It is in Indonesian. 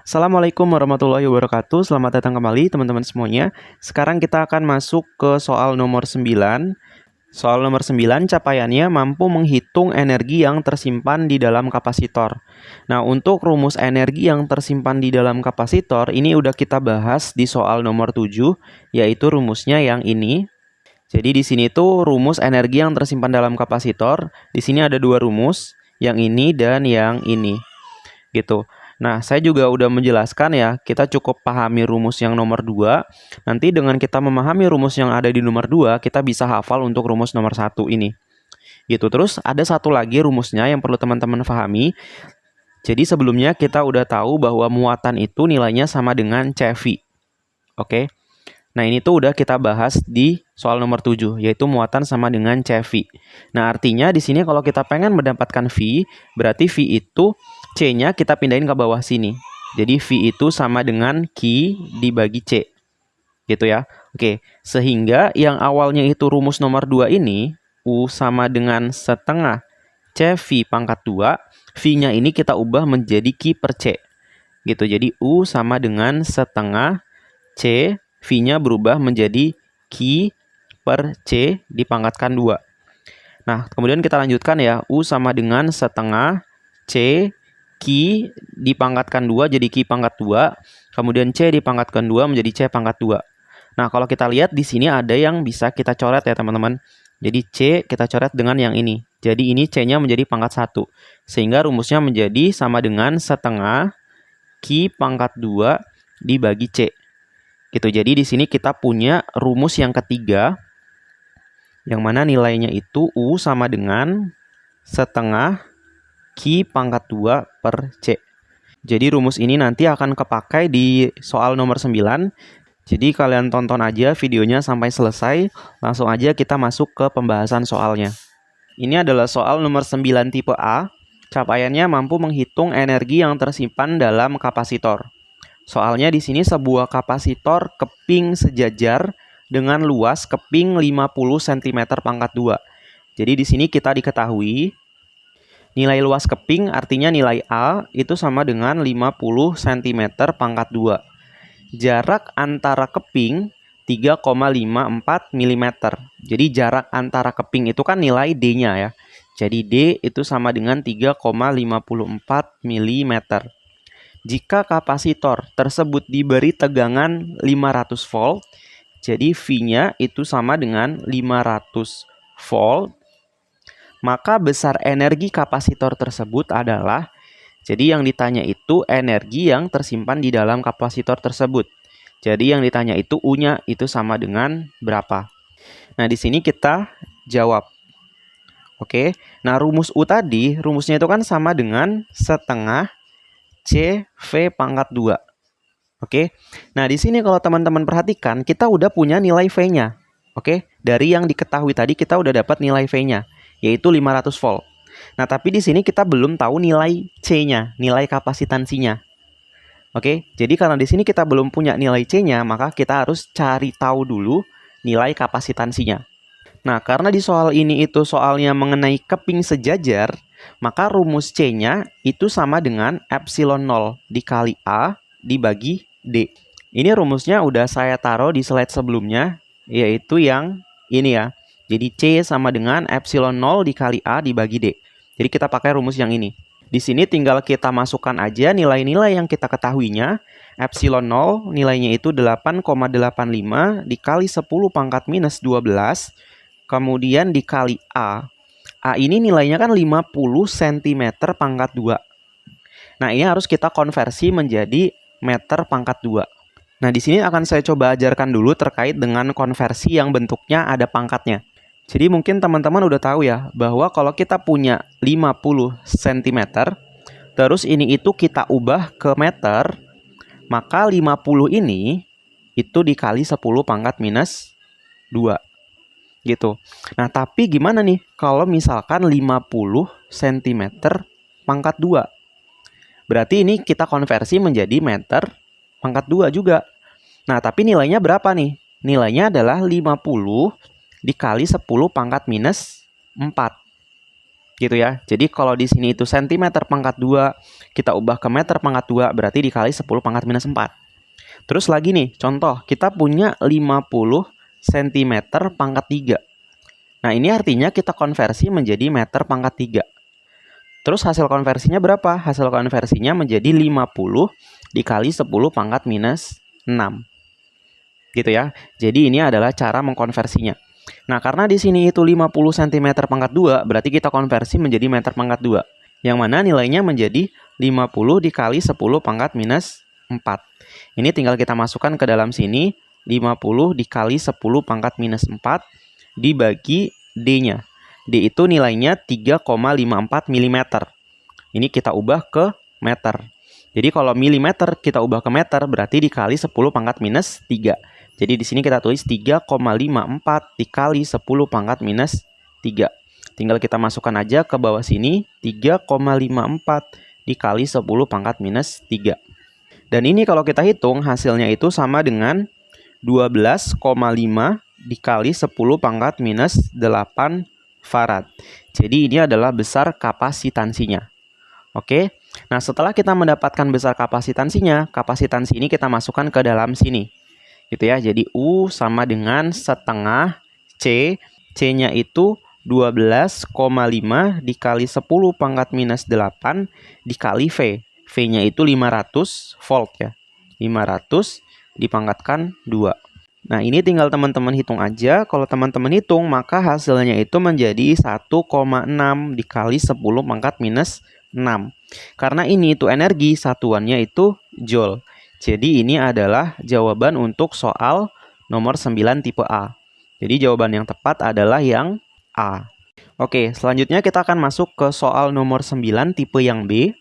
Assalamualaikum warahmatullahi wabarakatuh. Selamat datang kembali teman-teman semuanya. Sekarang kita akan masuk ke soal nomor 9. Soal nomor 9 capaiannya mampu menghitung energi yang tersimpan di dalam kapasitor. Nah, untuk rumus energi yang tersimpan di dalam kapasitor ini udah kita bahas di soal nomor 7, yaitu rumusnya yang ini. Jadi di sini tuh rumus energi yang tersimpan dalam kapasitor. Di sini ada dua rumus, yang ini dan yang ini. Gitu. Nah, saya juga udah menjelaskan ya, kita cukup pahami rumus yang nomor 2. Nanti dengan kita memahami rumus yang ada di nomor 2, kita bisa hafal untuk rumus nomor 1 ini. Gitu. Terus ada satu lagi rumusnya yang perlu teman-teman pahami. Jadi sebelumnya kita udah tahu bahwa muatan itu nilainya sama dengan CV. Oke. Nah, ini tuh udah kita bahas di soal nomor 7, yaitu muatan sama dengan CV. Nah, artinya di sini kalau kita pengen mendapatkan V, berarti V itu C-nya kita pindahin ke bawah sini. Jadi V itu sama dengan Q dibagi C. Gitu ya. Oke, sehingga yang awalnya itu rumus nomor 2 ini, U sama dengan setengah CV pangkat 2, V-nya ini kita ubah menjadi Q per C. Gitu, jadi U sama dengan setengah C, V-nya berubah menjadi Q per C dipangkatkan 2. Nah, kemudian kita lanjutkan ya. U sama dengan setengah C, Q dipangkatkan 2 jadi Q pangkat 2. Kemudian C dipangkatkan 2 menjadi C pangkat 2. Nah, kalau kita lihat di sini ada yang bisa kita coret ya teman-teman. Jadi C kita coret dengan yang ini. Jadi ini C-nya menjadi pangkat 1. Sehingga rumusnya menjadi sama dengan setengah Q pangkat 2 dibagi C. Gitu. Jadi di sini kita punya rumus yang ketiga, yang mana nilainya itu U sama dengan setengah Q pangkat 2 per C. Jadi rumus ini nanti akan kepakai di soal nomor 9. Jadi kalian tonton aja videonya sampai selesai. Langsung aja kita masuk ke pembahasan soalnya. Ini adalah soal nomor 9 tipe A. Capaiannya mampu menghitung energi yang tersimpan dalam kapasitor. Soalnya di sini sebuah kapasitor keping sejajar dengan luas keping 50 cm pangkat 2. Jadi di sini kita diketahui nilai luas keping artinya nilai A itu sama dengan 50 cm pangkat 2. Jarak antara keping 3,54 mm. Jadi jarak antara keping itu kan nilai D-nya ya. Jadi D itu sama dengan 3,54 mm. Jika kapasitor tersebut diberi tegangan 500 volt, jadi V-nya itu sama dengan 500 volt, maka besar energi kapasitor tersebut adalah, jadi yang ditanya itu energi yang tersimpan di dalam kapasitor tersebut. Jadi yang ditanya itu U-nya itu sama dengan berapa. Nah, di sini kita jawab. Oke, nah rumus U tadi, rumusnya itu kan sama dengan setengah CV pangkat 2. Oke. Nah, di sini kalau teman-teman perhatikan, kita udah punya nilai V-nya. Oke. Dari yang diketahui tadi kita udah dapat nilai V-nya, yaitu 500 volt. Nah, tapi di sini kita belum tahu nilai C-nya, nilai kapasitansinya. Oke. Jadi karena di sini kita belum punya nilai C-nya, maka kita harus cari tahu dulu nilai kapasitansinya. Nah, karena di soal ini itu soalnya mengenai keping sejajar, maka rumus C-nya itu sama dengan epsilon 0 dikali A dibagi D. Ini rumusnya udah saya taruh di slide sebelumnya, yaitu yang ini ya. Jadi C sama dengan epsilon 0 dikali A dibagi D. Jadi kita pakai rumus yang ini. Di sini tinggal kita masukkan aja nilai-nilai yang kita ketahuinya. Epsilon 0 nilainya itu 8,85 dikali 10 pangkat minus 12. Kemudian dikali A. A ini nilainya kan 50 cm pangkat 2. Nah, ini harus kita konversi menjadi meter pangkat 2. Nah, di sini akan saya coba ajarkan dulu terkait dengan konversi yang bentuknya ada pangkatnya. Jadi mungkin teman-teman udah tahu ya, bahwa kalau kita punya 50 cm, terus ini itu kita ubah ke meter, maka 50 ini itu dikali 10 pangkat minus 2. Gitu. Nah, tapi gimana nih kalau misalkan 50 cm pangkat 2? Berarti ini kita konversi menjadi meter pangkat 2 juga. Nah, tapi nilainya berapa nih? Nilainya adalah 50 dikali 10 pangkat minus 4. Gitu ya. Jadi kalau di sini itu cm pangkat 2, kita ubah ke meter pangkat 2, berarti dikali 10 pangkat minus 4. Terus lagi nih, contoh, kita punya 50 cm pangkat 3. Nah, ini artinya kita konversi menjadi meter pangkat 3. Terus hasil konversinya berapa? Hasil konversinya menjadi 50 dikali 10 pangkat minus 6. Gitu ya. Jadi ini adalah cara mengkonversinya. Nah, karena di sini itu 50 cm pangkat 2, berarti kita konversi menjadi meter pangkat 2. Yang mana nilainya menjadi 50 dikali 10 pangkat minus 4. Ini tinggal kita masukkan ke dalam sini, 50 dikali 10 pangkat minus 4 dibagi D-nya. D itu nilainya 3,54 mm. Ini kita ubah ke meter. Jadi kalau milimeter kita ubah ke meter, berarti dikali 10 pangkat minus 3. Jadi di sini kita tulis 3,54 dikali 10 pangkat minus 3. Tinggal kita masukkan aja ke bawah sini, 3,54 dikali 10 pangkat minus 3. Dan ini kalau kita hitung, hasilnya itu sama dengan 12,5 dikali 10 pangkat minus 8 farad. Jadi ini adalah besar kapasitansinya. Oke, nah setelah kita mendapatkan besar kapasitansinya, kapasitansi ini kita masukkan ke dalam sini. Gitu ya, jadi U sama dengan setengah C, C-nya itu 12,5 dikali 10 pangkat minus 8 dikali V. V-nya itu 500 volt ya. 500 dipangkatkan 2. Nah, ini tinggal teman-teman hitung aja. Kalau teman-teman hitung, maka hasilnya itu menjadi 1,6 dikali 10 pangkat minus 6. Karena ini itu energi, satuannya itu joule. Jadi ini adalah jawaban untuk soal nomor 9 tipe A. Jadi jawaban yang tepat adalah yang A. Oke, selanjutnya kita akan masuk ke soal nomor 9 tipe yang B.